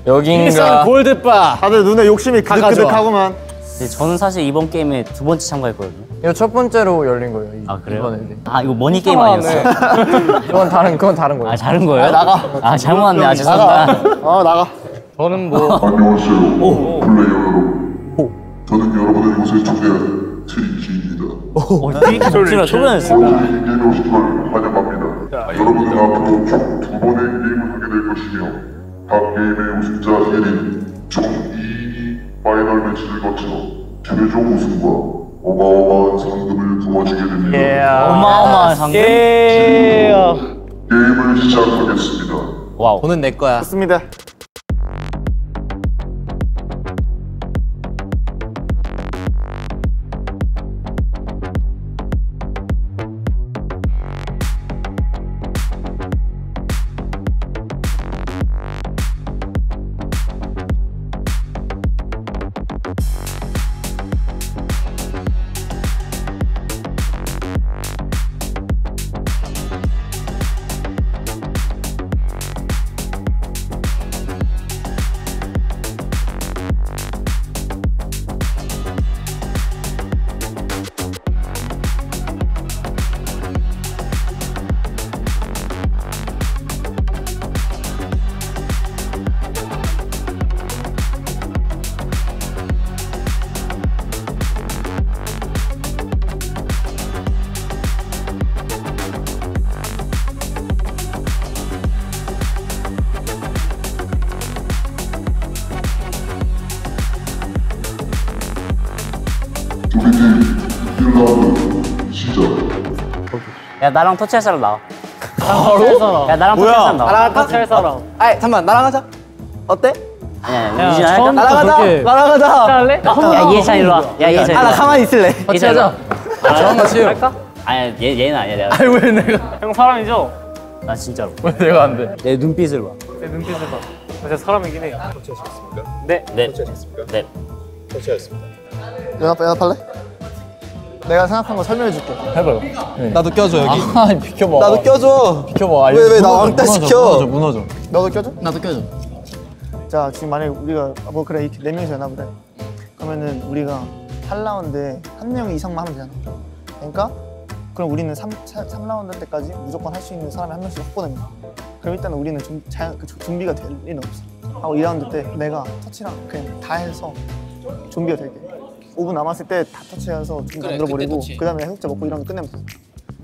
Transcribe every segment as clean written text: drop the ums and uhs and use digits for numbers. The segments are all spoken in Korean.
여긴가 골드바. 다들 눈에 욕심이 그득그득하구만. 저는 사실 이번 게임에 두 번째 참가했거든요. 이거 첫 번째로 열린 거예요. 아 그래요? 이번에. 아 이거 머니 게임 아니었어요? 그건 다른 거예요. 아 다른 거예요? 나가. 아 잘못 왔네. 아 죄송합니다. 나가. 저는 뭐 안녕하세요. 플레이어 여러분. 저는 여러분의 이곳에 초대한 트리키입니다. 목소리가 초면했어. 어제 게임에 오신 걸 환영합니다. 여러분은 앞으로 총 2번의 게임을 하게 될 것이며 각 게임의 우승자 1인 총 2위 파이널 매치를 거쳐 최종 우승과 어마어마한 상금을 부어주게 됩니다. 어마어마한 상금? 게임을 시작하겠습니다. 와우. 돈은 내 거야. 좋습니다. 우리 팀 1라운드 시작. 야 나랑 터치할 사람 나와. 바로? 야 나랑 터치할 사람 나와. 나랑 터치할 사람. 아이 잠깐만 나랑 하자. 어때? 아니야 유진 할까? 나랑 하자. 나랑 하자. 할래? 야 이해찬 일로 와. 야 이해찬 일로 와. 나 가만히 있을래. 같이 하자. 저랑 같이 해요. 할까? 아니야 얘는 아니야 내가. 아니 왜 내가? 형 사람이죠? 나 진짜로. 왜 내가 안 돼? 내 눈빛을 봐. 내 눈빛을 봐. 진짜 사람이긴 해. 네. 네. 연합할래? 내가 생각한 거 설명해 줄게. 해봐요. 나도 껴줘 여기. 아 비켜봐. 나도 껴줘. 비켜봐. 왜 나 왕따 시켜? 무너져. 너도 껴줘? 나도 껴줘. 자 지금 만약에 우리가 뭐 그래 이렇게 4명이서 연합을 해. 그러면은 우리가 8라운드에 1명 이상만 하면 되잖아. 그러니까 그럼 우리는 3라운드 때까지 무조건 할 수 있는 사람이 한 명씩 확보됩니다. 그럼 일단은 우리는 좀비가 될 리는 없어. 하고 2라운드 때 내가 터치랑 그냥 다 해서 좀비가 될게. 5분 남았을 때 다 터치해서 좀비 만들어버리고 그 다음에 해독제 먹고 이런 거 끝내면 돼.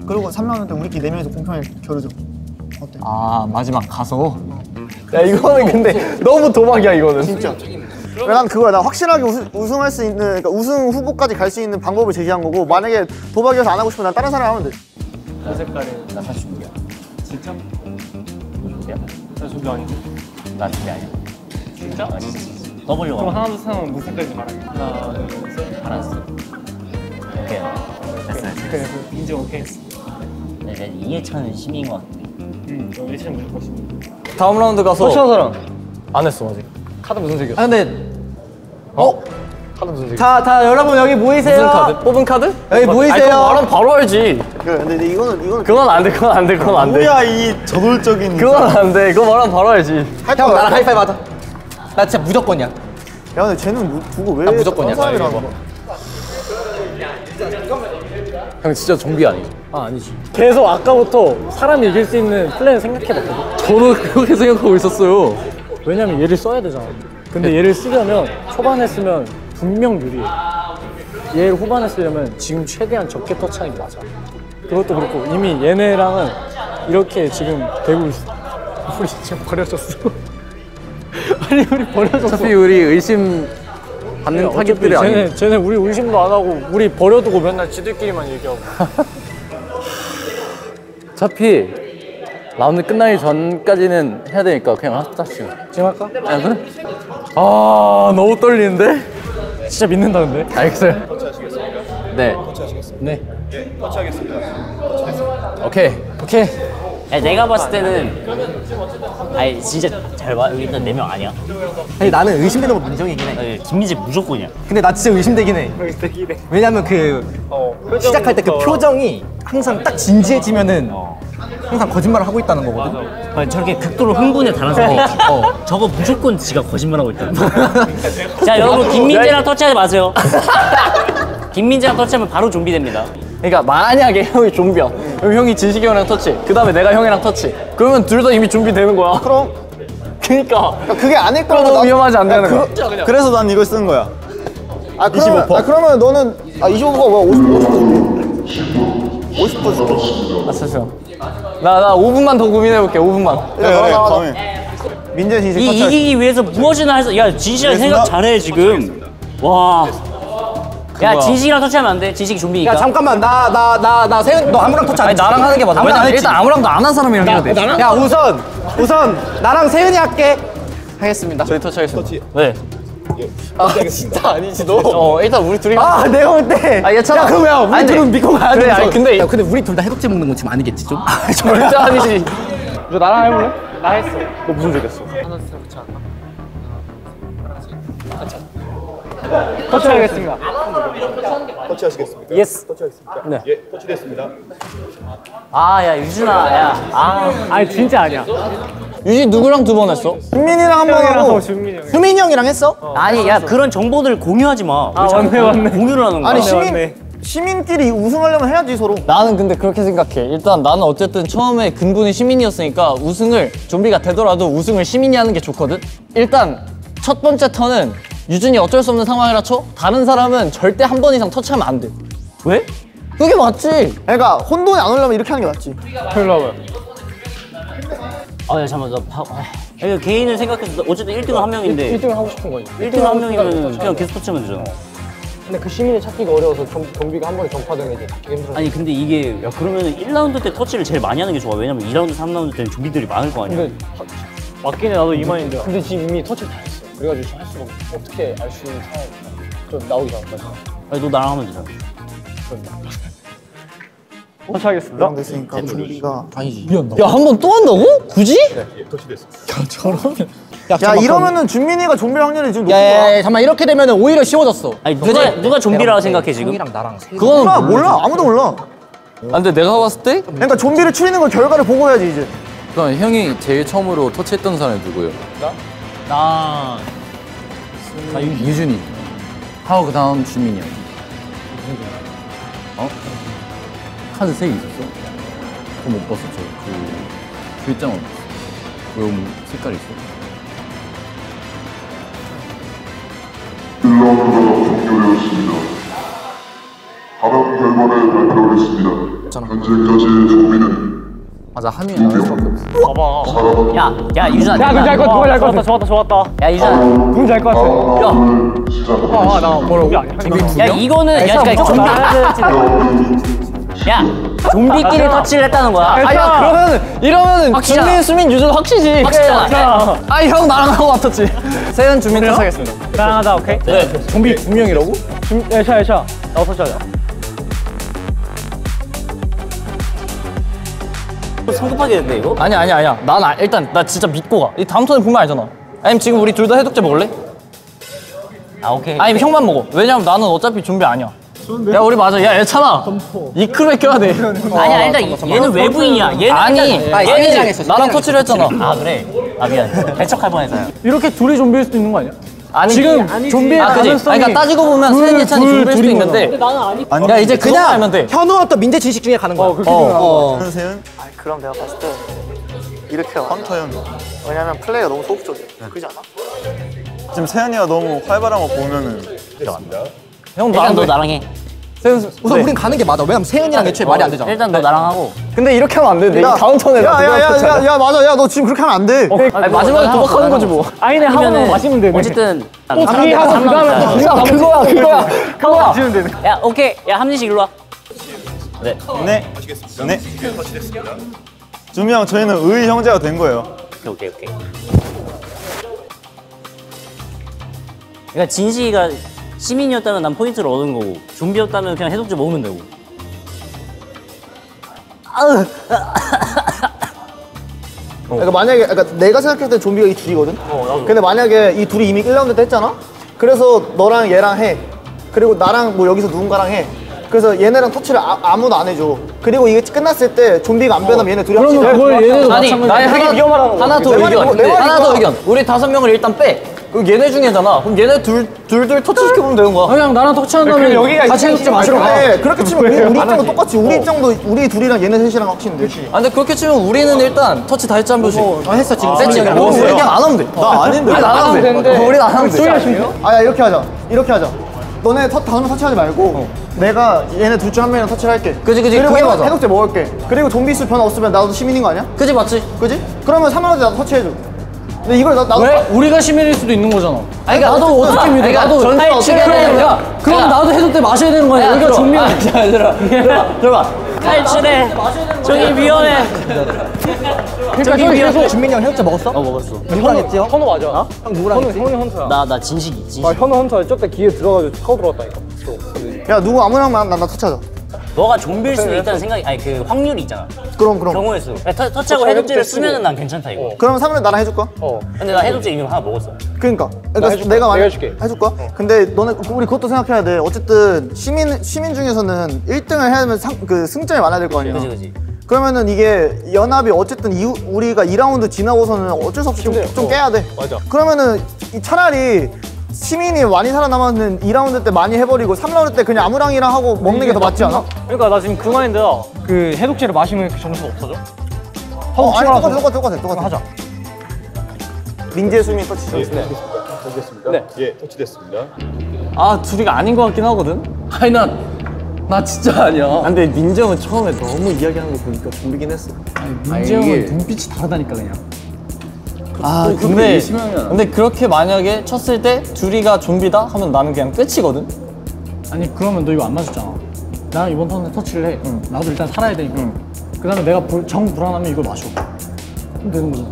그리고 3라운드 때 우리끼리 4명이서 공평하게 겨루죠. 어때? 아 마지막 가서. 야 이거는 근데 너무 도박이야 이거는. 진짜. 난 그거야. 나 확실하게 우승할 수 있는, 그러니까 우승 후보까지 갈 수 있는 방법을 제시한 거고, 만약에 도박이어서 안 하고 싶으면 난 다른 사람 하면 돼. 그 색깔이. 나 사실 준비야. 진짜? 준비야? 나 준비 아닌데. 나 준비 아니야. 진짜? 아 진짜. W 그럼 와. 하나 둘 셋 하면 무슨 색깔인지 말해. 하나 둘 셋. 알았어. 오케이. 됐어. 그래 인정 오케이 했어. 내 이해찬은 심인 것 같아. 너 예찬 무조건 심해. 다음 라운드 가서. 터치한 사람. 안 했어 아직. 카드 무슨 색이야? 아 근데. 카드 무슨 색? 자 여러분 여기 모이세요. 무슨 카드? 뽑은 카드? 여기 모이세요. 그거 말하면 바로 알지. 그래, 근데 이거는 그건 안 돼. 그건 안 돼. 그건 안 돼. 뭐야, 이 저돌적인. 그건 안 돼. 그거 말하면 바로 알지. 형 나랑 하이파이브 하자. 나 진짜 무조건이야. 야, 근데 쟤는 두고 왜. 나 무조건이야. 사람이라는 거야? 형 진짜 좀비 아니죠? 아 아니지. 계속 아까부터 사람이 이길 수 있는 플랜을 생각해봤거든. 저는 그렇게 생각하고 있었어요. 왜냐면 얘를 써야 되잖아. 근데 얘를 쓰려면 초반에 쓰면 분명 유리해. 얘를 후반에 쓰려면 지금 최대한 적게 터치하는 게 맞아. 그것도 그렇고 이미 얘네랑은 이렇게 지금 되고 있어. 우리 지금 버려졌어. 아니 우리 버려졌어. 어차피 우리 의심 받는 타겟들이 아니야. 쟤네 우리 의심도 안 하고 우리 버려두고 맨날 지들끼리만 얘기하고. 어차피 라운드 끝나기 전까지는 해야 되니까 그냥 하자씩. 지금 할까? 아 그래? 아 너무 떨리는데? 진짜 믿는다 근데. 알겠어요. 네. 네. 오케이. 오케이. 야, 내가 봤을 때는 아니 진짜 잘 봐. 여기 일단 4명 아니야. 아니 나는 의심되는 건 민정이긴 해. 아니, 김민재 무조건이야. 근데 나 진짜 의심되긴 해. 왜냐면 그 시작할 때 그 표정이 항상 딱 진지해지면은 항상 거짓말을 하고 있다는 거거든. 아니, 저렇게 극도로 흥분해 다른 사람이 저거 무조건 지가 거짓말하고 있다. 자 여러분 김민재랑 터치하지 마세요. 김민재랑 터치하면 바로 좀비 됩니다. 그러니까 만약에 형이 좀비야. 그럼 형이 진식이 형이랑 터치. 그 다음에 내가 형이랑 터치. 그러면 둘 다 이미 좀비 되는 거야. 그럼 그러니까. 그게 아닐 거면 너무 위험하지 않다는 거야. 그래서 난 이걸 쓴 거야. 아 그러면 25%. 아 그러면 너는 25%가 뭐야? 50% 줄게. 아 잠시만. 나 5분만 더 고민해볼게. 5분만. 그래 다음에 민재 진식 터치. 이기기 위해서 무엇이나 해서 야 진식이랑 생각 잘해 지금. 와. 야 진식이랑 터치하면 안 돼. 진식이 좀비니까. 야 잠깐만 나 세윤 너 아무랑 터치 안 아니 했지? 나랑 하는 게 맞아. 아무랑 안 왜냐면 했지? 일단 아무랑도 안 한 사람이랑 해야 돼. 야 우선 나랑 세윤이 할게. 하겠습니다. 저희 터치하겠습니다. 왜? 아 진짜 아니지 너. 일단 우리 둘이. 아 내가 볼 때. 아 얘처럼. 야 그러면 우리 아니, 둘은 믿고 가야 돼. 그래, 아니, 근데- 야 근데 우리 둘 다 해독제 먹는 건 지금 아니겠지 좀? 절대 아니지. 너 나랑 해볼래? 나 했어. 너 무슨 적였어? 터치하겠습니다. 터치하시겠습니다. 예스. 아 야 유준아 야. 아니 진짜 아니야. 유진 누구랑 두 번 했어? 민민이랑 한 번 하고. 준민이 형. 수민이 형이랑 했어? 아니 야 그런 정보들 공유하지 마. 아 맞네. 공유를 하는 거야. 아니 시민끼리 우승하려면 해야지 서로. 나는 근데 그렇게 생각해. 일단 나는 어쨌든 처음에 근본이 시민이었으니까 우승을 좀비가 되더라도 우승을 시민이 하는 게 좋거든. 일단 첫 번째 턴은 유준이 어쩔 수 없는 상황이라 쳐. 다른 사람은 절대 한 번 이상 터치하면 안 돼. 왜? 그게 맞지. 그러니까 혼돈이 안 오려면 이렇게 하는 게 낫지. 일로 와봐요. 아야 잠깐만 이거 개인을 생각해서 어쨌든 1등은 한 명인데 1등을 하고 싶은 거지. 1등은 한 명이면 그냥 계속 터치하면 되잖아. 근데 그 시민을 찾기가 어려워서 좀비가 한 번에 전파되는 게 찾기 힘들어. 아니 근데 이게 야 그러면 1라운드 때 터치를 제일 많이 하는 게 좋아. 왜냐면 2라운드, 3라운드 때는 좀비들이 많을 거 아니야. 근데 맞긴 해 나도 이만인데. 근데 지금 이미 터치를 다 했어. 그래가지고 지금 할 수가 없어. 어떻게 알 수 있는 상황이 좀 나오기 전까지. 아니 너 나랑 하면 되잖아. 터치하겠습니다. 이랑 됐으니까 좀비가. 야 한 번 또 한다고? 굳이? 야 이러면은 준민이가 좀비 확률이 지금 높은 거야. 야야야 잠깐만 이렇게 되면 오히려 쉬워졌어. 아니 누가 좀비라고 생각해 지금? 형이랑 나랑 세윤이. 몰라 몰라 아무도 몰라. 아, 근데 내가 봤을 때 그러니까 좀비를 추리는 걸 결과를 보고 해야지 이제. 그럼 형이 제일 처음으로 터치했던 사람이 누구예요? 나 유준이. 하고 그 다음 주민이 형. 어? 카드 3개 있었어? 그거 못 봤어. 그 글자만 봤어. 왜 색깔이 있어? 1라운드가 종료되었습니다. 발언 결과를 발표하겠습니다. 현재까지의 좀비는 맞아, 한 명이 나올 수밖에 없어. 야 유준아. 야 그거 알 것 같아. 좋았다. 야 유준아. 누군지 알 것 같아. 라운드를 시작합니다. 나 뭐라고? 아니야. 야 이거는 야 그러니까 야 좀비끼리 터치를 했다는 거야. 아니야 이러면은 확실하다. 준민, 수민, 유준 확실지. 확실하다. 아 형 나랑 하고 맞췄지. 세연 주민 터치하겠습니다. 나가자 오케이. 네. 좀비 2명이라고? 예차. 나도 터치하자. 성급하게 됐네 이거. 아니야. 일단 나 진짜 믿고 가. 이 다음 턴에 보면 알잖아. 아니면 지금 우리 둘 다 해독제 먹을래? 아 오케이. 아니면 형만 먹어. 왜냐면 나는 어차피 좀비 아니야. 야 우리 맞아. 야 얘잖아. 이크를 껴야 돼. 아니야 일단 얘는 외부인이야. 얘는 아니 얘는 나랑 터치를 했잖아. 아 그래. 아 미안. 배척할 뻔했어. 이렇게 둘이 좀비일 수도 있는 거 아니야? 아니 지금 좀비의 아 그지. 가능성이 그러니까 따지고 보면 세연 예찬이 좀비일 수도 있는데. 야 이제 그냥 알면 돼. 현우와 또 민재 진식 중에 가는 거야. 세윤? 아니 그럼 내가 봤을 때 이렇게 헌터현. 왜냐면 플레이가 너무 소극적이야. 그지 않아? 지금 세현이가 너무 활발한 거 보면은 형 일단 나랑 너 나랑 해. 우선 우린 가는 게 맞아. 왜냐면 세은이랑 애초에 말이 안 되잖아. 일단 너 나랑 하고. 근데 이렇게 하면 안 되는데. 이 다음 턴에 야야야야 맞아. 야 너 지금 그렇게 하면 안 돼. 아니, 마지막에 도박하는 거지 뭐. 아니네 하고 마시면 되네. 어쨌든 또 둘이 하고 그 다음에 또 그거야. 야 오케이. 야 함진식 일로 와. 네. 네. 준비 형 저희는 의 형제가 된 거예요. 오케이. 그러니까 진식이가 시민이었다면 난 포인트를 얻은 거고 좀비였다면 그냥 해독제 먹으면 되고. 그러니까 만약에 내가 생각했을 때 좀비가 이 둘이거든. 근데 만약에 이 둘이 이미 1라운드 때 했잖아. 그래서 너랑 얘랑 해. 그리고 나랑 뭐 여기서 누군가랑 해. 그래서 얘네랑 터치를 아무도 안 해줘. 그리고 이게 끝났을 때 좀비가 안 변하면 얘네 둘이 합치자. 그러면 그걸 얘네도 아니, 나의 하나 더 의견. 내 말이 하나 더 그거야. 의견. 우리 5명을 일단 빼. 그 얘네 중에잖아. 그럼 얘네 둘 터치시켜보면 되는 거야. 그냥 나랑 터치한 다음에 같이 해독제 마시러 가. 네, 그렇게 치면 우리 입장도 똑같이. 우리 입장도 우리 둘이랑 얘네 셋이랑 합치면 돼. 아 근데 그렇게 치면 우리는 일단 터치 다 했지 한 번씩. 했어 지금. 뺐지. 우리 그냥 안 하면 돼. 나 아닌데. 우린 안 하면 돼. 우린 안 하면 돼. 아야 이렇게 하자. 너네 5명 터치하지 말고 내가 얘네 둘 중 한 명이랑 터치를 할게. 그지, 그리고 그게 맞아. 해독제 먹을게. 그리고 좀비 수 변화 없으면 나도 시민인 거 아니야? 그지 맞지? 그지? 그러면 3라운드 나도 터치해줘. 근데 이걸 나도 왜? 우리가 시민일 수도 있는 거잖아. 아니, 그러니까 나도 어떻게 믿어? 그러니까 나도 전투 어떻게 하냐면 야, 그럼 나도 해독제 마셔야 되는 거야. 여기가 좀비야. 탈출해. 저기 위험해. 저기 위에서 준민이 형 해독제 먹었어? 먹었어. 누구랑 했지 형? 현우 맞아. 형 누구랑 했지? 현우 헌터야. 나 진식이. 현우 헌터야. 저때 기에 들어가지고 타고 들어갔다니까. 야 누구 아무랑 나 터치하자. 너가 좀비일 수도 있다는 생각이 아니 그 확률이 있잖아. 그럼. 경우의 수. 터치하고 해독제를 쓰면은 난 괜찮다 이거. 그러면 3라운드 나랑 해줄 거야? 근데 나 해독제 이미 하나 먹었어. 그러니까 내가 만약 해줄 거야? 근데 너네 우리 그것도 생각해야 돼. 어쨌든 시민 중에서는 1등을 해야 되면 그 승점이 많아야 될 거 아니야. 그지. 그러면은 이게 연합이 어쨌든 우리가 2라운드 지나고서는 어쩔 수 없이 좀 깨야 돼. 맞아. 그러면은 차라리 시민이 많이 살아남았는 2라운드 때 많이 해버리고 3라운드 때 그냥 아무랑이랑 하고 먹는 게 더 맞지 않아? 그러니까 나 지금 그 마인드야. 그 해독제를 마시면 그 점수가 없어져? 아니 똑같아. 하자. 민재 수민 터치. 아 둘이가 아닌 것 같긴 하거든. 아니 나 진짜 아니야. 아, 근데 민정은 처음에 너무 이야기하는 거 보니까 좀비긴 했어. 민재 형은 눈빛이 다르다니까 그냥. 아 근데 그렇게 만약에 쳤을 때 둘이가 좀비다 하면 나는 그냥 끝이거든. 아니 그러면 너 이거 안 맞았잖아. 나랑 이번 턴에 터치를 해. 나도 일단 살아야 되니까. 그다음에 내가 불안하면 이걸 마셔. 그럼 되는 거잖아.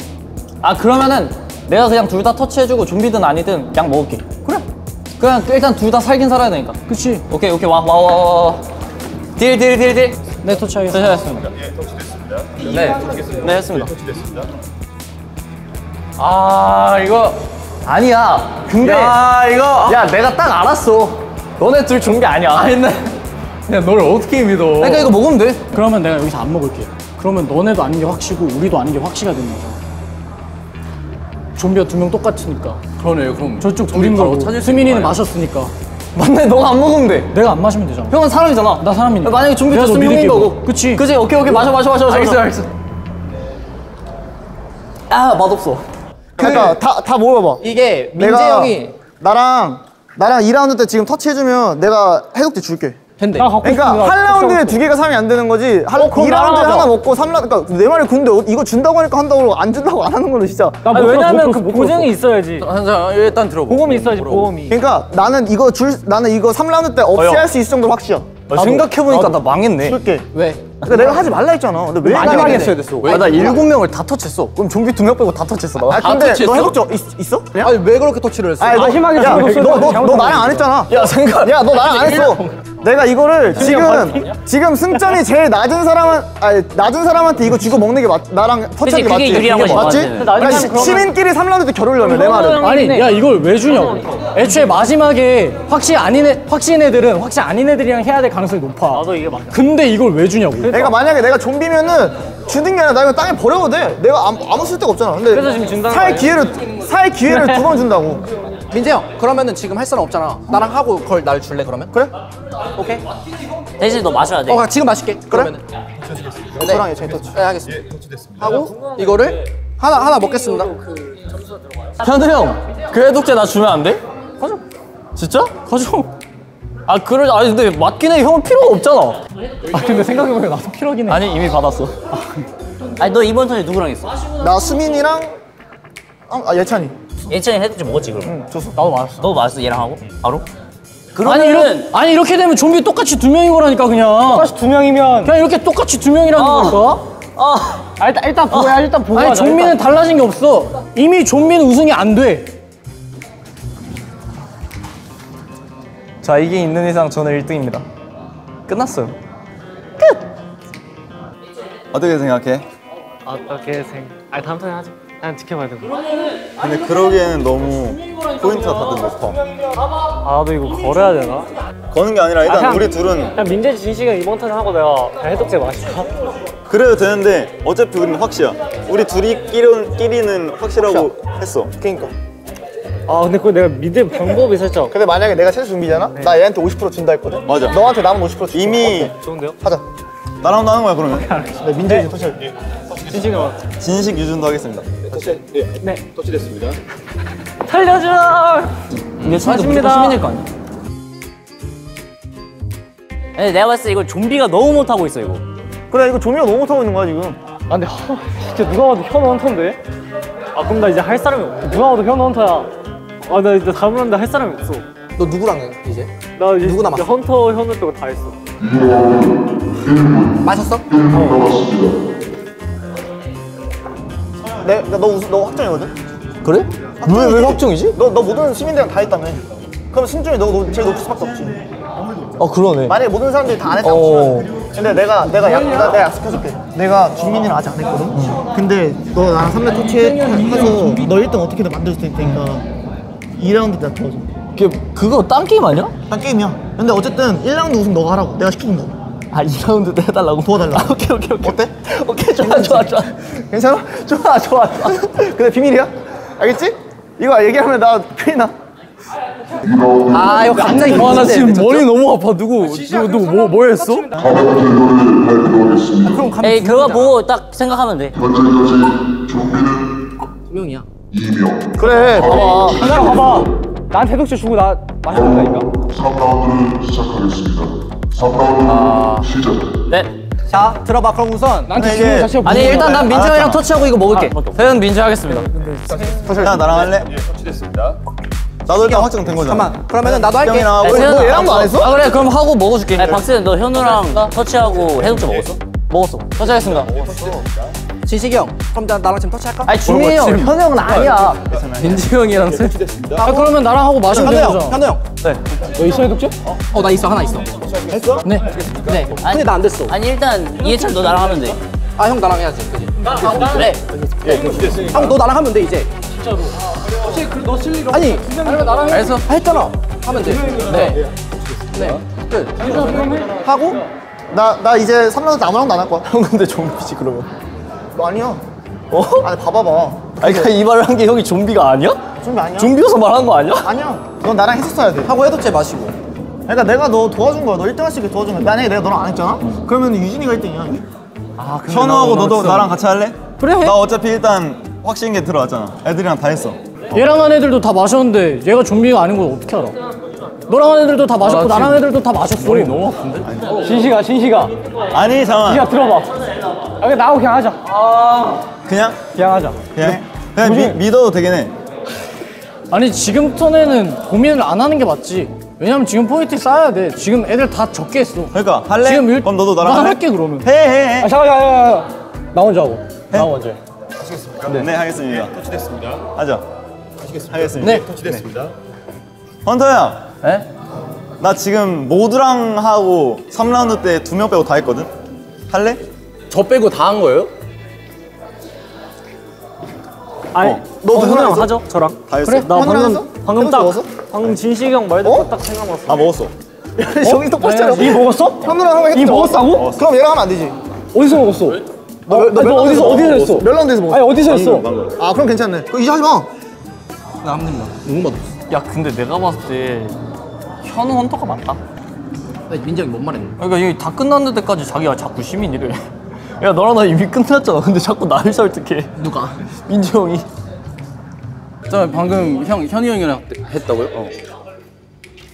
아 그러면은 내가 그냥 둘 다 터치해주고 좀비든 아니든 약 먹을게. 그래. 그냥 일단 둘 다 살긴 살아야 되니까. 그치. 오케이 와. 딜. 내 터치하겠어. 터치했습니다. 네 했습니다. 아 이거 아니야. 근데 야 내가 딱 알았어. 너네 둘 좀비 아니야. 야 널 어떻게 믿어? 그러니까 이거 먹으면 돼. 그러면 내가 여기서 안 먹을게. 그러면 너네도 아닌 게 확시고 우리도 아닌 게 확시가 되는 거잖아. 좀비가 2명 똑같으니까. 그러네. 그럼 저쪽 좀비 둘인 바로 거고 찾을 수 수민이는 있는 거 아니야? 마셨으니까. 맞네. 너가 안 먹으면 돼. 내가 안 마시면 되잖아. 형은 사람이잖아. 나 사람이니까. 만약에 좀비 내가 너 줬으면 형인 믿을게, 거고. 그치. 그치. 오케이 마셔. 알겠어. 아 맛없어. 그러니까 다 모여봐. 이게 민재 내가 형이 나랑 2라운드 때 지금 터치해주면 내가 해독제 줄게. 핸데. 나 갖고 그러니까 싶은 거 한 라운드에 2개가 3이 안 되는 거지. 그럼 2라운드에 나랑 하자. 하나 먹고 3라운드. 그러니까 내 말이 근데 이거 준다고 하니까 한다고 안 준다고 안 하는 거는 진짜. 왜냐면 그 보증이 있어야지. 일단 들어봐. 보험이 있어야지 보험이. 그러니까 나는 이거 3라운드 때 없이 할 수 있을 정도로 확실해. 생각해보니까 나 망했네. 줄게. 왜? 그러니까 내가 하지 말라 했잖아. 근데 왜 마지막에 했어야 됐어. 아, 나 7명을 다 터치했어. 그럼 좀비 2명 빼고 다 터치했어. 나. 아 근데 터치했어? 너 해독제 있어? 그냥? 아니 왜 그렇게 터치를 했어? 아니, 마지막에 너 나랑 안 했잖아. 야 생각. 야 너 나랑 안 했어. 내가 이거를 지금 승점이 제일 낮은 사람한테 이거 주고 먹는 게 나랑 터치하는 게 그게 맞지? 유리한 거지, 맞지? 맞지. 그러니까 시민끼리 3라운드 때 겨루려면 내 말은. 아니 야 이걸 왜 주냐고. 애초에 마지막에 확실 아닌 애들은 확실 아닌 애들이랑 해야 될 가능성이 높아. 나도 이게 맞다. 근데 이걸 왜 주냐고. 그러니까 만약에 내가 좀비면은 주는 게 아니라 나 이거 땅에 버려도 돼. 내가 아무 쓸데가 없잖아. 근데 그래서 지금 준다는 살 기회를 2번 준다고. 민재 형 그러면은 지금 할 사람 없잖아. 나랑 하고 그걸 날 줄래 그러면? 그래? 오케이. 대신 너 마셔야 돼. 지금 마실게. 그러면은. 저랑 얘 터치. 네 알겠습니다. 하고 이거를 하나 먹겠습니다. 현우 형, 그 해독제 나 주면 안 돼? 가져. 진짜? 가져. 아니 근데 맞긴 해. 형은 필요가 없잖아. 아 근데 생각해보니까 나도 필요하긴 해. 아니 이미 받았어. 아니 너 이번 턴에 누구랑 했어? 나 수민이랑 예찬이. 예찬이 해독제 먹었지 그럼? 줬어. 나도 맞았어. 너 맞았어 얘랑 하고? 바로? 아니 이렇게 되면 좀비 똑같이 2명인 거라니까 그냥. 똑같이 2명이면 그냥 이렇게 똑같이 2명이라는 거니까. 일단 보고야 일단 보고. 아니 좀비는 달라진 게 없어. 이미 좀비는 우승이 안 돼. 자 이게 있는 이상 저는 1등입니다. 끝났어요. 어떻게 생각해? 어떻게 아니 다음 턴에 하자. 그냥 지켜봐야 되고. 근데 그러기에는 너무 포인트가 다들 높아. 아 나도 이거 걸어야 되나? 거는 게 아니라 일단 그냥- 우리 둘은 그냥 민재지 진식이가 이번 턴에 하고 내가 그냥 해독제 마실까? 그래도 되는데 어차피 우리는 확실이야. 우리 둘이끼리는 확실하고 했어. 그러니까. 아 근데 그거 내가 믿을 방법이 살짝. 근데 만약에 내가 최소 준비잖아? 나 얘한테 50% 준다 했거든. 맞아. 너한테 남은 50% 줄게. 이미 좋은데요? 하자. 나랑도 하는 거야 그러면. 내 민재 이제 터치할게. 진식아. 진식 유준도 하겠습니다. 살려줘. 이게 맞습니다. 시민일 거 아니야? 근데 내가 봤을 때 이거 좀비가 너무 못하고 있어 이거. 그래 이거 조미가 너무 못하고 있는 거야 지금. 아 근데 진짜 누가 봐도 현우 헌터인데? 아 그럼 나 이제 할 사람이 없어. 누가 봐도 현우 헌터야. 아 나 이제 다음 라운드 할 사람이 없어. 너 누구랑 해 이제? 나 이제 누구 남았어? 헌터 현우 빼고 다 했어. 마셨어? 너 확정이거든? 그래? 왜 확정이지? 너 모든 시민들이랑 다 했다며. 그럼 신중히 너 제일 높을 수밖에 없지. 그러네. 만약에 모든 사람들이 다 안 했다고 치면 근데 내가 약속해줄게. 내가 준민이랑 아직 안 했거든? 근데 너 나랑 3대 터치해서 너 1등 어떻게든 만들 수 있으니까 2라운드 내가 도와줘. 그거 딴 게임 아니야? 딴 게임이야. 근데 어쨌든 1라운드 우승 너가 하라고. 내가 시켜준다고. 2라운드 때 해달라고? 도와달라고. 오케이. 어때? 오케이 좋아. 괜찮아? 좋아. 근데 비밀이야? 알겠지? 이거 얘기하면 나 큰일 나. 아 이거 갑자기 나 지금 머리 너무 아파. 누구 뭐 했어? 에이 그거 보고 딱 생각하면 돼. 현재까지 좀비는 2명이야 2명. 그래, 봐봐. 하나 봐봐. 나한테 해독제 주고 나 마셔본다니까. 3라운드를 시작하겠습니다. 3라운드 시작. 네. 자 들어봐 그럼 우선 나한테 주고 다시 아니 일단 난 민재 형이랑 터치하고 이거 먹을게. 맞다. 저는 민재 하겠습니다. 형 나랑 할래? 터치됐습니다. 나도 일단 확정된 거잖아. 잠깐만 그러면은 나도 할게 형이랑 하고. 세현아, 너 얘랑도 안 했어? 그래 그럼 하고 먹어줄게. 아니 박세현 너 현우랑 터치하고 해독제 먹었어? 먹었어. 터치하겠습니다. 진식이 형 그럼 나랑 지금 터치할까? 아니 준민이 형, 현우 형은 아니야. 민재 형이랑 그러면 나랑 하고 마시면 현우 되는 형 거잖아. 현우 형 너 있어 해독제? 나 있어 하나 있어 네. 근데 나 안 됐어 아니 일단 이해찬 너 나랑 하면 돼. 아 형 나랑 해야지 그지? 그래. 형 너 나랑 하면 돼 이제 아니 알겠어. 했잖아 하면 돼 하고 나 이제 3라운드 아무랑도 안 할 거야. 형 근데 좀비지 그러면. 너 아니야. 아니 봐봐봐. 아니 그러니까 이 말을 한 게 형이 좀비가 아니야? 준비 아니야? 좀비여서 말한 거 아니야? 아니야. 넌 나랑 했었어야 돼. 하고 해독제 마시고 그러니까 내가 너 도와준 거야. 너 1등 할 수 있게 도와준 거야. 만약에 내가 너랑 안 했잖아? 그러면 유진이가 1등이야. 현우하고 너도 나랑 같이 할래? 그래. 나 어차피 일단 확실한 게 들어왔잖아. 애들이랑 다 했어. 얘랑 한 애들도 다 마셨는데 얘가 좀비가 아닌 걸 어떻게 알아? 너랑 한 애들도 다 마셨고 나랑 한 애들도 다 마셨어. 머리 너무 아픈데? 진식아. 아니 잠깐. 야 들어봐. 아 그냥 나하고 그냥 하자. 그냥 하자. 그냥 믿어도 되긴 해. 아니 지금 턴에는 고민을 안 하는 게 맞지. 왜냐면 지금 포인트 쌓아야 돼. 지금 애들 다 적게 했어. 그러니까 할래? 지금 그럼 너도 나랑 나 할래? 할게 그러면. 해. 아 잠깐. 나 먼저 하고. 나 먼저. 네 하겠습니다. 터치됐습니다. 하자. 하겠습니다. 네. 헌터야. 네? 나 지금 모두랑 하고 3라운드 때 2명 빼고 다 했거든? 할래? 저 빼고 다 한 거예요? 아니 너 누구랑 현우랑 하죠 저랑. 다 했어? 그래? 나 현우랑 방금 했어? 딱 먹었어? 방금 진식이 형 말 듣고 딱 생각났어. 아 먹었어. 저기 똑바로 차려. 이 먹었어? 현우랑 하면 이 먹었다고? 그럼 얘랑 하면 안 되지. 어디서 먹었어? 너 어디서 했어? 몇 라운드에서 먹었어? 아니 어디서 했어? 아 그럼 괜찮네. 그거 이제 하지 마. 나 한 입만 너무 맛없어 야 근데 내가 봤을 때 현우 헌터가 맞다. 민재 형이 뭔 말했노? 그러니까 이게 다 끝났는 데까지 자기가 자꾸 시민이래. 야 너랑 나 이미 끝났잖아. 근데 자꾸 나를 설득해. 누가? 민지 형이. 저 방금 현이 형이랑 했다고요?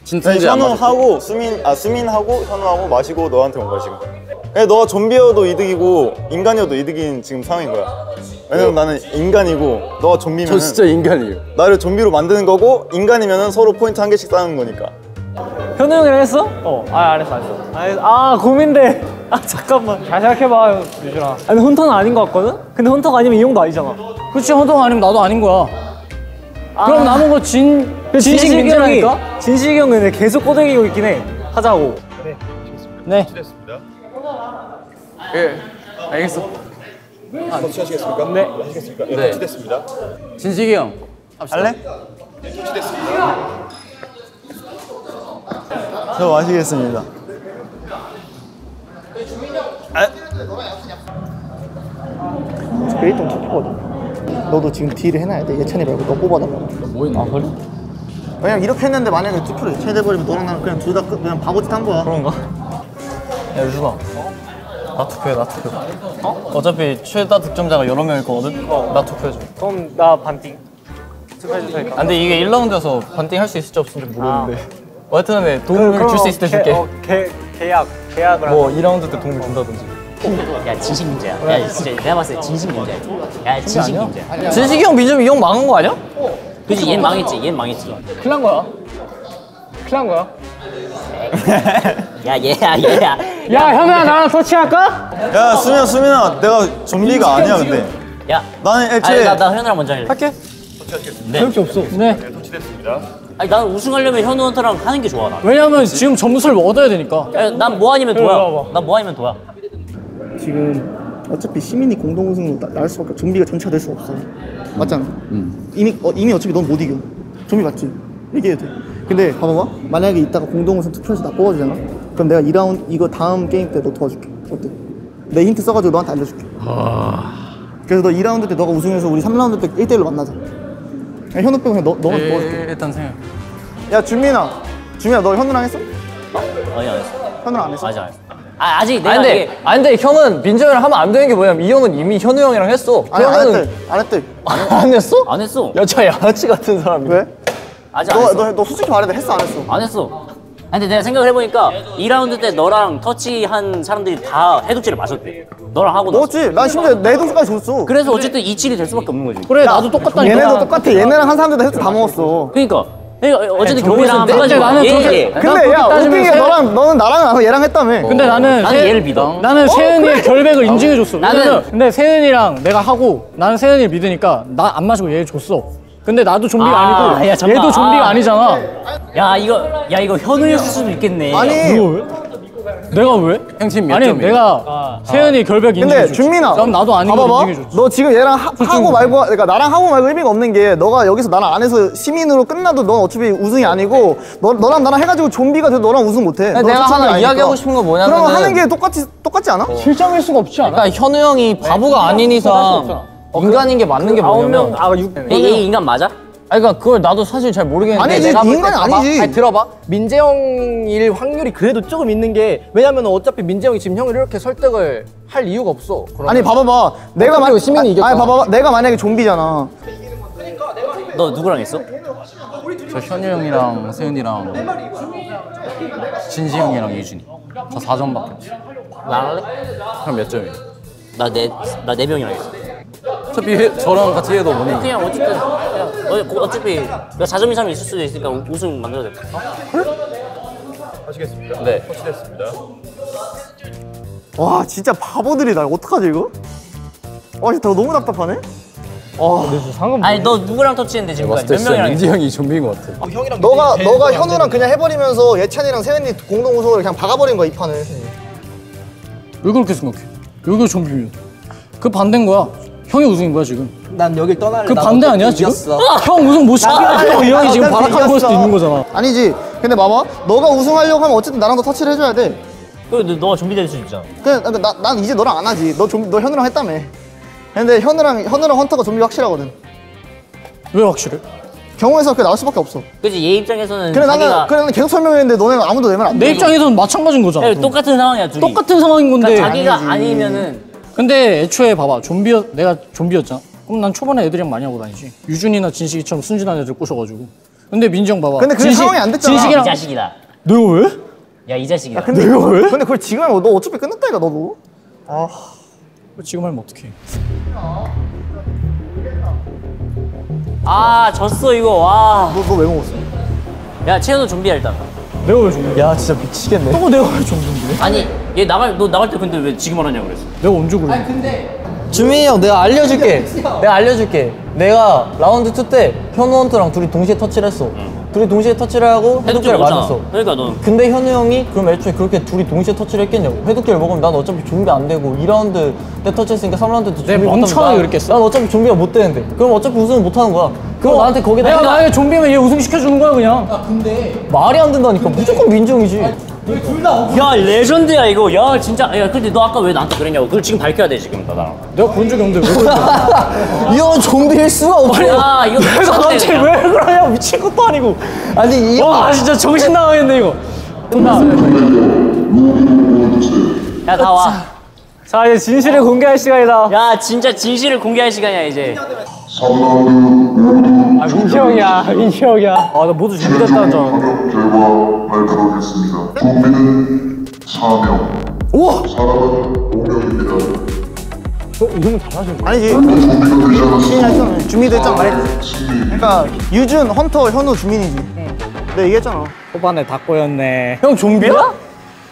진통제 안 맞았어. 현우하고 수민하고 현우하고 마시고 너한테 온 거야 지금. 그냥 너가 좀비여도 이득이고 인간이어도 이득인 지금 상황인 거야. 왜냐면 나는 인간이고 너가 좀비면 저 진짜 인간이에요. 나를 좀비로 만드는 거고 인간이면은 서로 포인트 한 개씩 쌓는 거니까. 현우 형이랑 했어? 안 했어. 고민돼. 잠깐만. 잘 생각해봐, 유준아. 아니, 헌터는 아닌 것 같거든? 근데 헌터가 아니면 이 형도 아니잖아. 그렇지, 헌터가 아니면 나도 아닌 거야. 그럼 남은 거 진식 민재라니까? 진식이 형 근데 계속 꼬드기고 있긴 해. 하자고. 네. 예, 알겠어. 터치하시겠습니까? 네. 하시겠습니까? 네. 터치됐습니다. 진식이 형. 할래? 터치됐습니다. 저 마시겠습니다. 베이통 투표거든. 너도 지금 딜을 해놔야 돼. 예찬이 말고 너 뽑아달라고. 뭐 있나? 그래? 왜냐면 이렇게 했는데 만약에 투표를 예찬이 돼버리면 너랑 나는 그냥 둘 다 그냥 바보짓 한 거야. 그런가? 야 유준아 나 투표해 나 투표. 어차피 최다 득점자가 여러 명일 거거든? 나 투표해줘. 그럼 나 반띵. 투표해줄 테니까. 근데 이게 1라운드여서 반띵 할 수 있을지 없을지 모르는데 하여튼 간에 도움을 줄 수 있을 때 줄게. 계약을 뭐 2라운드 때 도움을 준다든지. 야 진식 민재야. 야 진짜 내가 봤을 때 진식 민재야. 야 진식 민재야. 진식이 형 믿으면 이 형 망한 거 아니야? 그지 얘는 망했지. 얘는 망했지. 큰일 난 거야. 야 얘야. 야, 현우야, 나랑 터치할까? 야 수민아 내가 좀비가 아니야 근데. 야 나는 애초에 나 현우랑 먼저 할래. 할게. 네. 그럴 게 없어. 네. 아니 난 우승하려면 현우 헌터랑 하는 게 좋아 나. 왜냐면 지금 점수를 얻어야 되니까. 난 뭐 아니면 와봐. 도야. 난 뭐 아니면 도야. 지금 어차피 시민이 공동 우승으로 날 수밖에 없어. 좀비가 전체가 될 수가 없어. 맞잖아. 이미 어차피 넌 못 이겨. 좀비 맞지? 얘기해도 돼. 근데 봐봐봐. 만약에 이따가 공동 우승 투표해서 나 뽑아주잖아. 그럼 내가 2라운드 이거 다음 게임 때 너 도와줄게. 어때? 내 힌트 써가지고 너한테 알려줄게. 그래서 너 2라운드 때 너가 우승해서 우리 3라운드 때 1대1로 만나자. 그냥 현우 빼고 그냥 너가 도와줄게. 일단 생각. 야 준민아 너 현우랑 했어? 아니 안 했어. 현우랑 안 했어? 아직 안 했어. 아직 내가 아니 근데 형은 민정이랑 하면 안 되는 게 뭐냐면 이 형은 이미 현우 형이랑 했어. 아니 안 그러면은- 했대. 안 했대. 안 했어? 안 했어. 여자 양아치 같은 사람이. 왜? 아직 안 했어. 너 솔직히 말해. 너 했어 안 했어? 안 했어. 근데 내가 생각을 해보니까 2라운드 때 너랑 터치한 사람들이 다 해독제를 마셨대. 너랑 하고 나서. 먹었지. 난 심지어 내 동생까지 줬어. 그래서 어쨌든 2-7이 될 수밖에 없는 거지. 그래, 나도 똑같다니까. 얘네도 똑같아. 얘네랑 한 사람들도 해서 다 먹었어. 그러니까 어쨌든 아니, 경우에서 근데 나는 예. 근데 야 웃긴 게 너는 나랑 얘랑 했다며. 근데 나는 나는 얘를 믿어. 나는 세은이의 결백을 인증해줬어. 나는- 왜냐면 근데 세은이랑 내가 하고 나는 세은이를 믿으니까 나 안 마시고 얘 줬어. 근데 나도 좀비가 아니고 야, 잠깐만. 얘도 좀비가 아니잖아. 야 이거 현우였을 수도 있겠네. 아니 뭐 왜? 내가 왜? 형팀 몇 아니 점이에요? 내가 세은이 결백 근데 인증해줬지. 준민아. 그럼 나도 아닌 거 봐봐봐. 인증해줬지. 너 지금 얘랑 하고 말고 그러니까 나랑 하고 말고 의미가 없는 게 너가 여기서 나랑 안 해서 시민으로 끝나도 넌 어차피 우승이 아니고 너랑 나랑 해가지고 좀비가 돼도 너랑 우승 못해. 너 내가 추천이 하나 아니니까. 이야기하고 싶은 건 뭐냐면은- 그러면 하는 게 똑같지 않아? 실장일 수가 없지 않아? 그러니까 현우 형이 바보가 아닌 이상 인간인 게 맞는 게 뭐냐면 9명, 얘 인간 맞아? 아니 그러니까 그걸 나도 사실 잘 모르겠는데 아니지, 내가 볼 때 인간이 봐봐. 아니지. 아니 들어봐. 민재 형일 확률이 그래도 조금 있는 게 왜냐면 어차피 민재 형이 지금 형을 이렇게 설득을 할 이유가 없어. 그러면. 아니 봐봐봐. 내가 어차피 시민이 이겼잖아. 아니 봐봐봐. 내가 만약에 좀비잖아. 너 누구랑 했어? 저 현우 형이랑 세은이랑 진시 형이랑 예준이. 저 4점밖에 없어. 나랑 할래? 형 몇 점이에요? 나 4명이랑 했어. 어차피 저랑 같이 해도 뭐니? 그냥 어쨌든 어차피 내가 4점 이상 있을 수도 있으니까 우승 만들어야 돼. 하시겠습니다. 네. 터치됐습니다. 와 진짜 바보들이다. 어떡하지 이거? 와 진짜 너무 답답하네. 아니 너 누구랑 터치했는데 봤을 지금까지 때 몇 진짜 명이랑 민지 했어? 형이 좀비인 것 같아. 너가 현우랑 그냥 해버리면서 예찬이랑 세은이 공동 우승을 그냥 박아버린 거야 이 판을. 왜 그렇게 생각해? 여기가 좀비면 그 반대인 거야. 형이 우승인 거야 지금. 난 여길 떠날래. 그 나 반대 어차피 아니야 지금? 이겼어. 형 우승 못 시키고 이 형이 지금 어차피 바락하는 걸 수도 이겼어. 있는 거잖아. 아니지. 근데 봐봐. 너가 우승하려고 하면 어쨌든 나랑 더 터치를 해줘야 돼. 그래 너가 좀비 될 수 있잖아. 난 이제 너랑 안 하지. 너 현우랑 했다며. 근데 현우랑 헌터가 좀비 확실하거든. 왜 확실해? 경우에서 그게 나올 수밖에 없어. 그치 얘 입장에서는 그래 자기가 나는 계속 설명했는데 너네는 아무도 내면 안 돼. 내 입장에서는 마찬가지인 거잖아. 야, 똑같은 상황이야 둘이. 똑같은 상황인 건데. 그러니까 자기가 아니면은 근데 애초에 봐봐 내가 좀비였잖아. 그럼 난 초반에 애들이랑 많이 하고 다니지. 유준이나 진식이처럼 순진한 애들 꼬셔가지고. 근데 민정 봐봐. 근데 그 상황이 안 됐잖아. 이 자식이다. 내가 왜? 야 이 자식이다. 근데 내가 왜? 근데 그걸 지금 하면 너 어차피 끝났다니까 너도. 지금 하면 어떡해. 아 졌어 이거 와. 너 왜 먹었어? 야 채연우 준비해 일단. 내가 왜 준비? 야 진짜 미치겠네. 또 내가 왜 준비인데? 아니 너 나갈 때 근데 왜 지금 하냐고 그랬어. 내가 언제 그래? 주민이 형 내가 알려줄게. 내가 라운드 2 때 현우 헌트랑 둘이 동시에 터치를 했어. 둘이 동시에 터치를 하고 해독제를 맞았어. 그러니까 넌 근데 현우 형이 그럼 애초에 그렇게 둘이 동시에 터치를 했겠냐고. 해독제를 먹으면 난 어차피 준비 안 되고 2라운드 때 터치했으니까 3라운드 때 준비 멍청하게 그랬겠어? 난 어차피 준비가 못 되는데 그럼 어차피 우승은 못 하는 거야. 그럼 나한테 거기다 내가 만약에 좀비면 얘 우승 시켜주는 거야 그냥. 말이 안 된다니까. 무조건 민정이지. 야 레전드야 이거. 야 진짜. 야 근데 너 아까 왜 나한테 그랬냐고. 그걸 지금 밝혀야 돼 지금 나랑. 내가 그런 적이 없는데 왜 그래? 이 형은 좀비일 수가 없어. 야 이거 내가 갑자기 왜 그러냐 미친 것도 아니고. 아니 이 형. 와 진짜 정신 나가겠네 이거. 야 다 와. 자 이제 진실을 공개할 시간이다. 야 진짜 진실을 공개할 시간이야 이제. 3라운드 아 민지 형이야 민지 형이야. 아 나 모두 준비됐다는 줄 알았는데. 판정 결과 발표하겠습니다. 좀비는 4명, 우와. 사람은 5명입니다. 이러면 잘하시는 거야. 아니지. 좀비가 되지 않았습니다. 했잖아. 준비도 했잖아. 말했지. 그러니까 유준, 헌터, 현우, 주민이지. 내가 얘기했잖아. 초반에 다 꼬였네. 형 좀비야?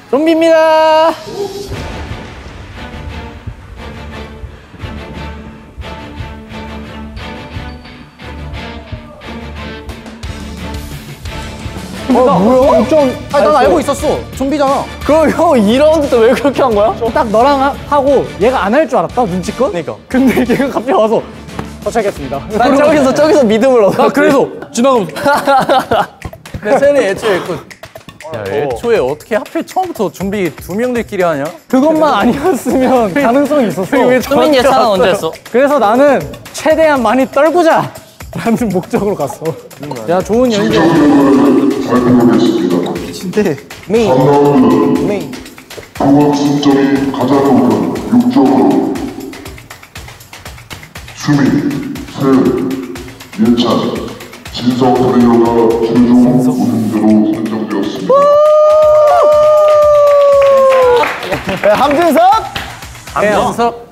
좀비입니다. 뭐야? 아니 난 알고 있었어. 좀비잖아. 그럼 형 2라운드 때 왜 그렇게 한 거야? 딱 너랑 하고 얘가 안 할 줄 알았다 눈치껏. 그러니까. 근데 걔가 갑자기 와서 도착했습니다. 난 저기서 믿음을 얻어. 나 그래서 지나가면서 근데 쟤는 애초에 야, 애초에 어떻게 하필 처음부터 준비 2명들끼리 하냐? 그것만 아니었으면 가능성이 있었어. 수민이 예찬은 언제 했어? 그래서 나는 최대한 많이 떨구자 라는 목적으로 갔어. 야 좋은 연기. 발표하겠습니다. 진짜. 3라운드 종합 승점이 가장 높은 6점으로 수민, 세은, 예찬, 진성 플레이어가 최종 우승자로 선정되었습니다. 함준석. 안녕석.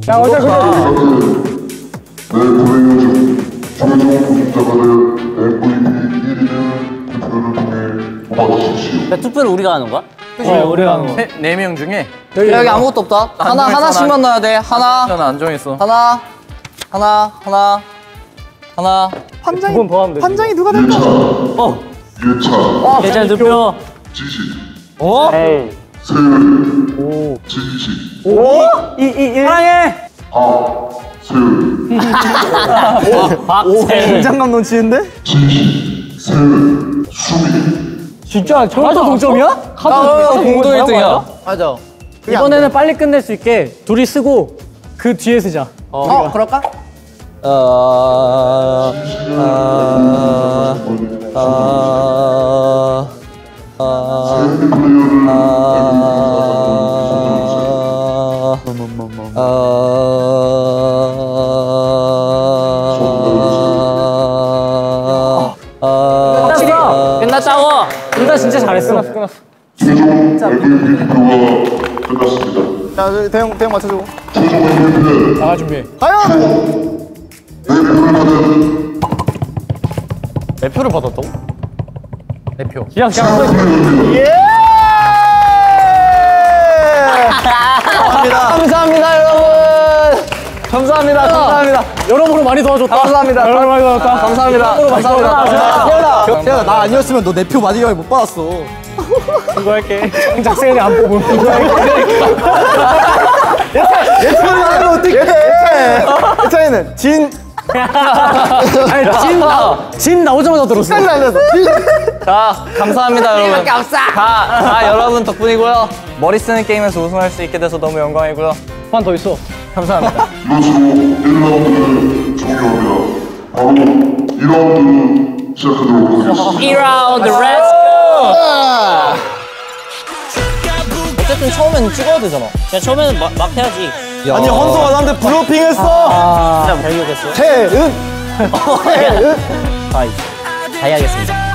야 어제 그래. 내 플레이어 중 최종 우승자가 될 MVP 1위를 투표를 통해 뽑아주십시오. 야, 투표를 우리가 하는 거야? 우리가 하는 거. 4명 중에 여기 아무것도 없다. 하나씩만 넣어야 돼. 하나. 저는 안 정했어. 하나. 두번 더 하면 돼. 판장이 누가 될까? 예찬, 예찬 투표. 지식, 어? 세은, 진식, 사랑해. 세은, 박세은. 긴장감 넘치는데? 진식, 세은, 수민. 진짜 저기서 동점이야? 공동 1등이야. 맞아. 이번에는 빨리 끝낼 수 있게 둘이 쓰고 그 뒤에 쓰자. 그럴까? 끝났다고. 둘 다 진짜 잘했어. 끝났어. 최종 MVP 투표가 끝났습니다. 자, 대형 맞춰주고. 최종 MVP는 나가 준비해. 과연! 데뷔를 받은 대표를 받았다고? 대표. 그냥 예! 감사합니다 여러분. 감사합니다. 감사합니다. 여러모로 많이 도와줬다. 감사합니다. 여러모로 많이 도와줬다. 감사합니다. 감사합니다. 태연아 나 아니었으면 너 내 표 마디경에 못 받았어. 이거 할게. 장작 세연이 안 뽑음. 이거 할게. 예찬이는 하면 어떡해? 예찬이는 진. 아니, 진 나오자마자 들었어. 자, 감사합니다, 여러분. 다 여러분 덕분이고요. 머리 쓰는 게임에서 우승할 수 있게 돼서 너무 영광이고요. 한 번 더 있어. 감사합니다. 이것으로 1라운드를 종료합니다. 바로 2라운드를 시작하도록 하겠습니다. 2라운드 렛츠 어쨌든 처음에는 찍어야 되잖아. 자, 처음에는 막 해야지. 아니 헌서가 나한테 블로핑했어. 진짜 발격했어. 태은. 다 해야겠습니다.